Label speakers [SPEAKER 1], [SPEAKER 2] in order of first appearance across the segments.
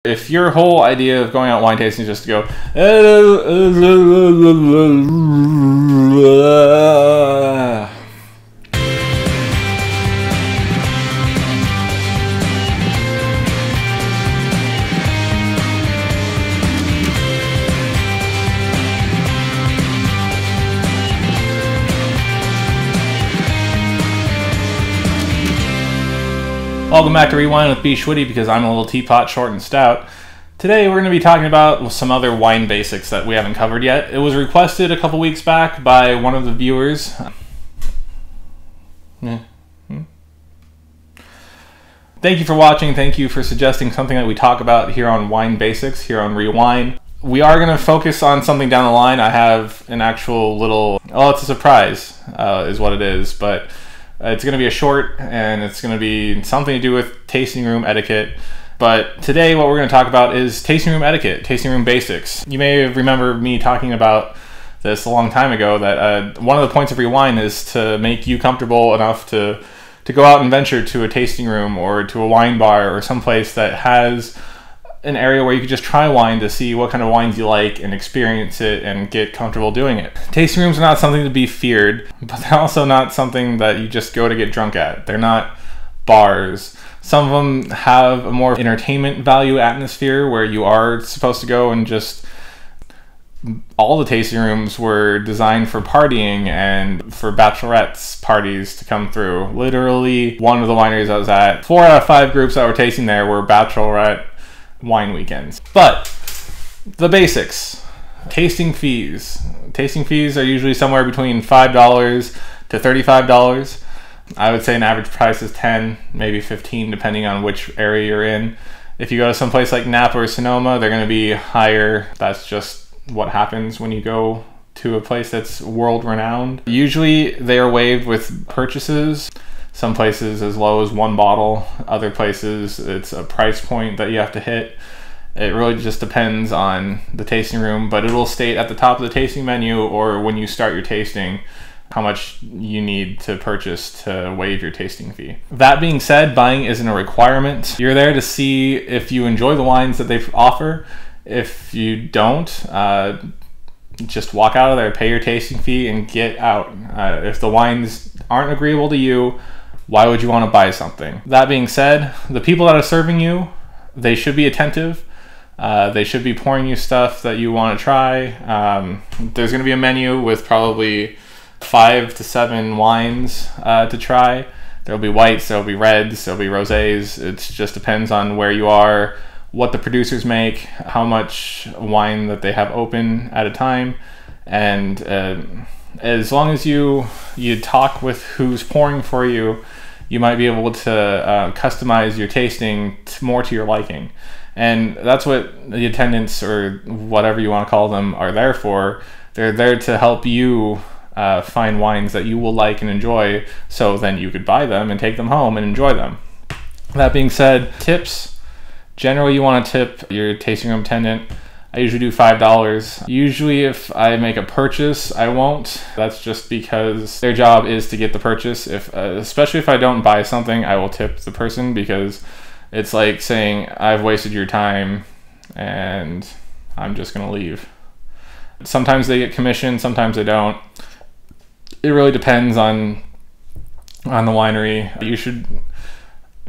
[SPEAKER 1] If your whole idea of going out wine tasting is just to go, welcome back to Rewind with bschwitty, because I'm a little teapot, short and stout. Today we're going to be talking about some other wine basics that we haven't covered yet. It was requested a couple weeks back by one of the viewers. Thank you for watching. Thank you for suggesting something that we talk about here on Wine Basics, here on Rewind. We are going to focus on something down the line. I have an actual little, oh, it's a surprise, is what it is, but it's going to be a short, and it's going to be something to do with tasting room etiquette. But today what we're going to talk about is tasting room etiquette, tasting room basics. You may remember me talking about this a long time ago, that one of the points of Rewind is to make you comfortable enough to go out and venture to a tasting room or to a wine bar or someplace that has an area where you can just try wine to see what kind of wines you like and experience it and get comfortable doing it. Tasting rooms are not something to be feared, but they're also not something that you just go to get drunk at. They're not bars. Some of them have a more entertainment value atmosphere where you are supposed to go and just... All the tasting rooms were designed for partying and for bachelorettes parties to come through. Literally, one of the wineries I was at, 4 out of 5 groups that were tasting there were bachelorette wine weekends. But the basics. Tasting fees. Tasting fees are usually somewhere between $5 to $35. I would say an average price is $10, maybe $15, depending on which area you're in. If you go to some place like Napa or Sonoma, they're going to be higher. That's just what happens when you go to a place that's world-renowned. Usually they are waived with purchases. Some places as low as 1 bottle. Other places it's a price point that you have to hit. It really just depends on the tasting room, but it will state at the top of the tasting menu or when you start your tasting how much you need to purchase to waive your tasting fee. That being said, buying isn't a requirement. You're there to see if you enjoy the wines that they offer. If you don't, just walk out of there, pay your tasting fee, and get out. If the wines aren't agreeable to you, why would you want to buy something? That being said, the people that are serving you, they should be attentive. They should be pouring you stuff that you want to try. There's going to be a menu with probably 5 to 7 wines to try. There'll be whites, there'll be reds, there'll be rosés. It just depends on where you are, what the producers make, how much wine that they have open at a time, and as long as you talk with who's pouring for you, you might be able to customize your tasting more to your liking. And that's what the attendants, or whatever you want to call them, are there for. They're there to help you find wines that you will like and enjoy, so then you could buy them and take them home and enjoy them. That being said, tips. Generally, you want to tip your tasting room attendant. I usually do $5. Usually, if I make a purchase, I won't. That's just because their job is to get the purchase. Especially if I don't buy something, I will tip the person, because it's like saying, I've wasted your time and I'm just going to leave. Sometimes they get commission, sometimes they don't. It really depends on the winery.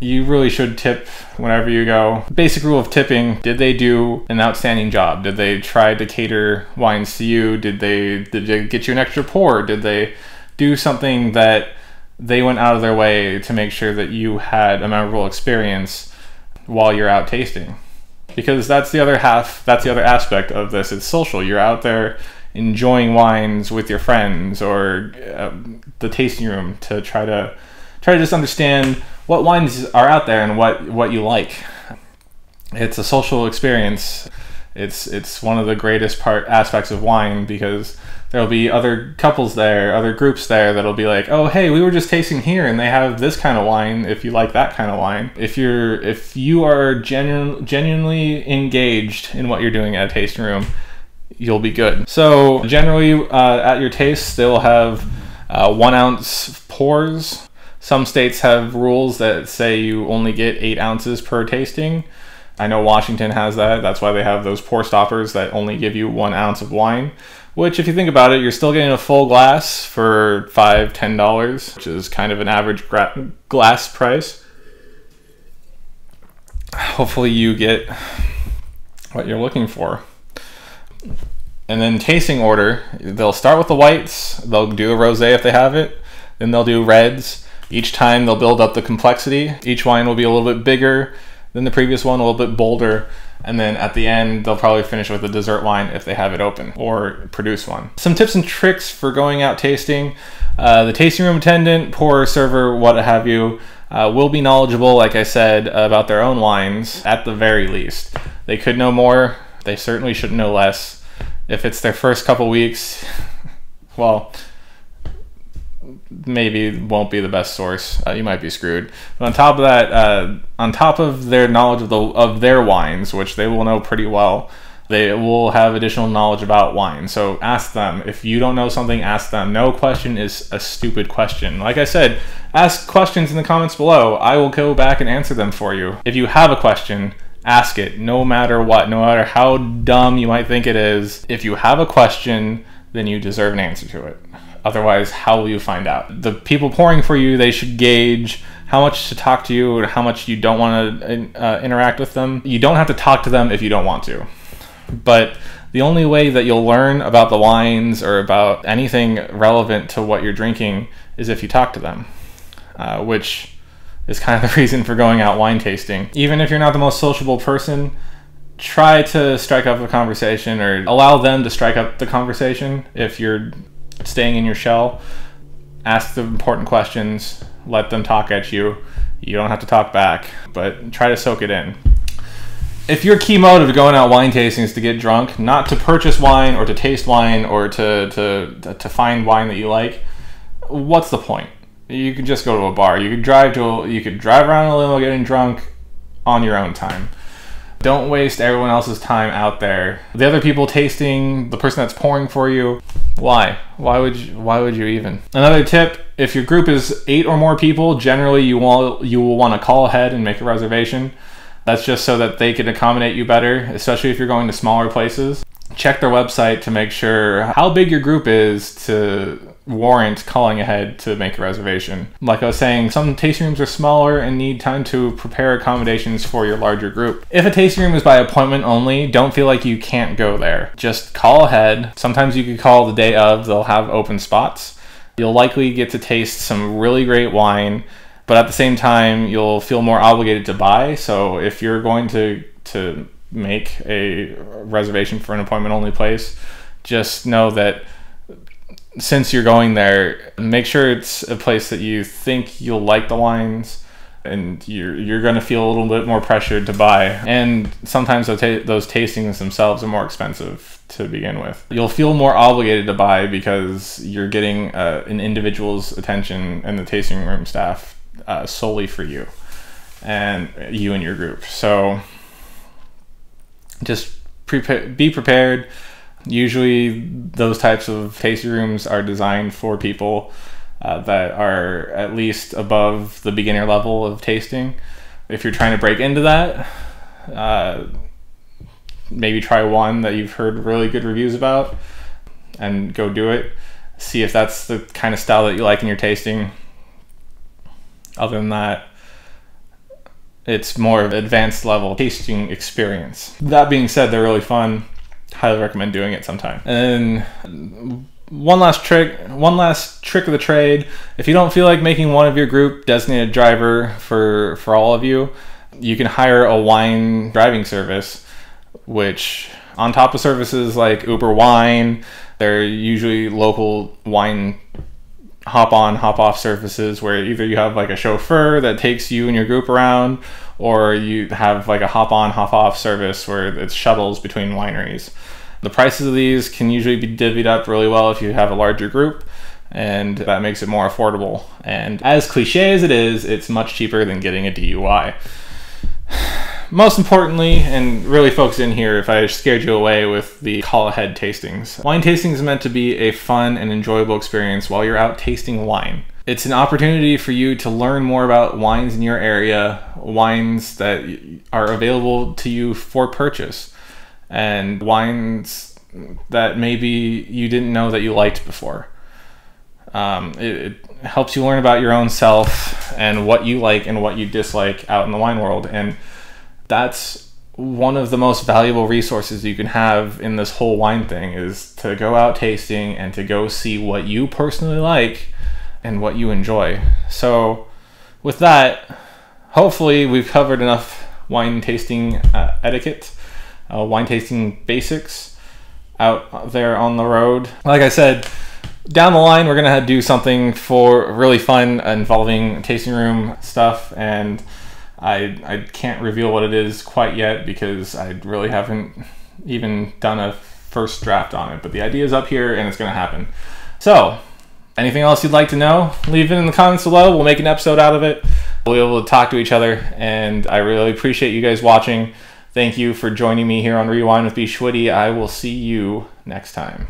[SPEAKER 1] You really should tip whenever you go. Basic rule of tipping: did they do an outstanding job? Did they try to cater wines to you? Did they get you an extra pour? Did they do something that they went out of their way to make sure that you had a memorable experience while you're out tasting? Because that's the other half, that's the other aspect of this. It's social. You're out there enjoying wines with your friends, or the tasting room, to try to just understand what wines are out there and what you like. It's a social experience. It's one of the greatest aspects of wine, because there'll be other couples there, other groups there that'll be like, oh hey, we were just tasting here and they have this kind of wine if you like that kind of wine. If you are genuinely engaged in what you're doing at a tasting room, you'll be good. So generally at your taste, they'll have 1 ounce pours. Some states have rules that say you only get 8 ounces per tasting. I know Washington has that. That's why they have those pour stoppers that only give you 1 ounce of wine, which if you think about it, you're still getting a full glass for $5, $10, which is kind of an average glass price. Hopefully you get what you're looking for. And then tasting order, they'll start with the whites, they'll do a rosé if they have it, then they'll do reds. Each time they'll build up the complexity. Each wine will be a little bit bigger than the previous one, a little bit bolder. And then at the end, they'll probably finish with a dessert wine if they have it open or produce one. Some tips and tricks for going out tasting. The tasting room attendant, pourer, server, what have you, will be knowledgeable, like I said, about their own wines at the very least. They could know more. They certainly should know less. If it's their first couple weeks, well, maybe won't be the best source. You might be screwed. But on top of that, on top of their knowledge of their wines, which they will know pretty well, they will have additional knowledge about wine. So ask them. If you don't know something, ask them. No question is a stupid question. Like I said, ask questions in the comments below. I will go back and answer them for you. If you have a question, ask it, no matter what, no matter how dumb you might think it is. If you have a question, then you deserve an answer to it. Otherwise, how will you find out? The people pouring for you, they should gauge how much to talk to you or how much you don't want to interact with them. You don't have to talk to them if you don't want to. But the only way that you'll learn about the wines or about anything relevant to what you're drinking is if you talk to them, which is kind of the reason for going out wine tasting. Even if you're not the most sociable person, try to strike up a conversation or allow them to strike up the conversation. If you're staying in your shell, ask the important questions, let them talk at you. You don't have to talk back, but try to soak it in. If your key motive of going out wine tasting is to get drunk, not to purchase wine or to taste wine or to find wine that you like, what's the point? You could just go to a bar. You could drive around in a limo getting drunk on your own time. Don't waste everyone else's time out there. The other people tasting, the person that's pouring for you, why? Why would you even? Another tip, if your group is 8 or more people, generally you will want to call ahead and make a reservation. That's just so that they can accommodate you better, especially if you're going to smaller places. Check their website to make sure how big your group is to warrant calling ahead to make a reservation. Like I was saying, some tasting rooms are smaller and need time to prepare accommodations for your larger group. If a tasting room is by appointment only, don't feel like you can't go there. Just call ahead. Sometimes you could call the day of, they'll have open spots. You'll likely get to taste some really great wine, but at the same time, you'll feel more obligated to buy. So if you're going to make a reservation for an appointment only place, just know that since you're going there, make sure it's a place that you think you'll like the wines and you're going to feel a little bit more pressured to buy. And sometimes those tastings themselves are more expensive to begin with. You'll feel more obligated to buy because you're getting an individual's attention and the tasting room staff solely for you and your group. So just be prepared. Usually those types of tasting rooms are designed for people that are at least above the beginner level of tasting. If you're trying to break into that, maybe try one that you've heard really good reviews about and go do it. See if that's the kind of style that you like in your tasting. Other than that, it's more of an advanced level tasting experience. That being said, they're really fun. Highly recommend doing it sometime. And one last trick of the trade. If you don't feel like making one of your group designated driver for all of you, you can hire a wine driving service, which on top of services like Uber Wine, they're usually local wine hop on, hop off services where either you have like a chauffeur that takes you and your group around, or you have like a hop on, hop off service where it's shuttles between wineries. The prices of these can usually be divvied up really well if you have a larger group, and that makes it more affordable. And as cliche as it is, it's much cheaper than getting a DUI. Most importantly, and really focus in here if I scared you away with the call ahead tastings. Wine tasting is meant to be a fun and enjoyable experience while you're out tasting wine. It's an opportunity for you to learn more about wines in your area, wines that are available to you for purchase, and wines that maybe you didn't know that you liked before. It helps you learn about your own self and what you like and what you dislike out in the wine world. And that's one of the most valuable resources you can have in this whole wine thing, is to go out tasting and to go see what you personally like and what you enjoy. So with that, hopefully we've covered enough wine tasting etiquette, wine tasting basics out there on the road. Like I said, down the line, we're going to do something for really fun involving tasting room stuff, and I can't reveal what it is quite yet because I really haven't even done a first draft on it, but the idea is up here and it's going to happen. So anything else you'd like to know, leave it in the comments below. We'll make an episode out of it. We'll be able to talk to each other, and I really appreciate you guys watching. Thank you for joining me here on Rewind with bschwitty. I will see you next time.